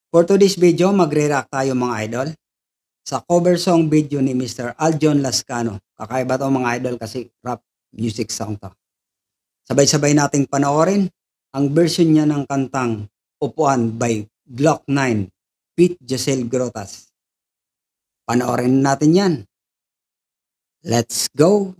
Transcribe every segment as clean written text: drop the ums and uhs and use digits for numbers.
For today's video, magre-react tayo mga idol sa cover song video ni Mr. Aljon Lascano. Kakaiba to mga idol kasi rap music song to. Sabay-sabay nating panoorin ang version niya ng kantang Upuan by Glock 9 Pete Giselle Grotas. Panoorin natin yan. Let's go!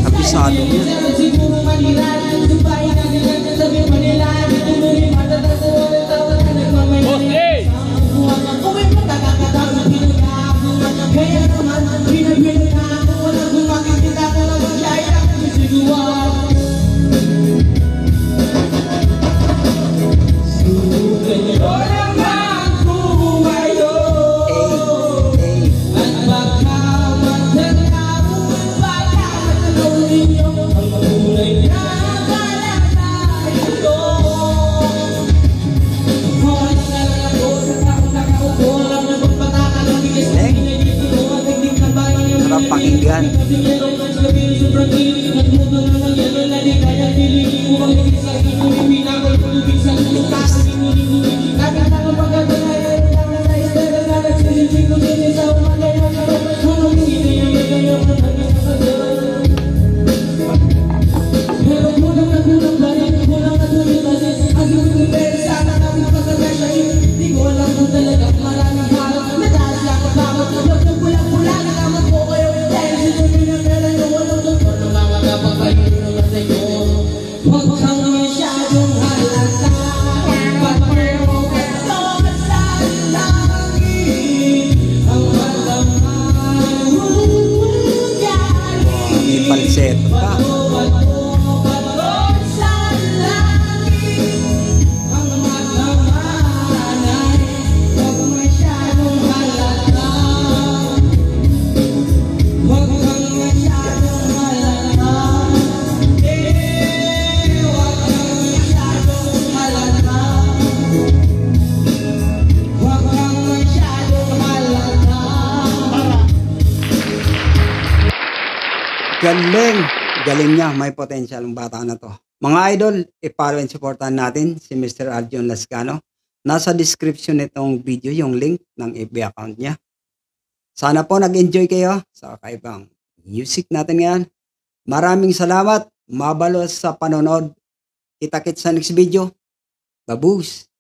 Kabisado niya. Pakinggan. Falsetto pa. Galing niya, may potential ang bata na to. Mga idol, i-follow and supportan natin si Mr. Aljon Lascano. Nasa description nitong video yung link ng FB account niya. Sana po nag-enjoy kayo sa kakaibang music natin ngayon. Maraming salamat, mabalos sa panonood. Kita-kits sa next video. Babush!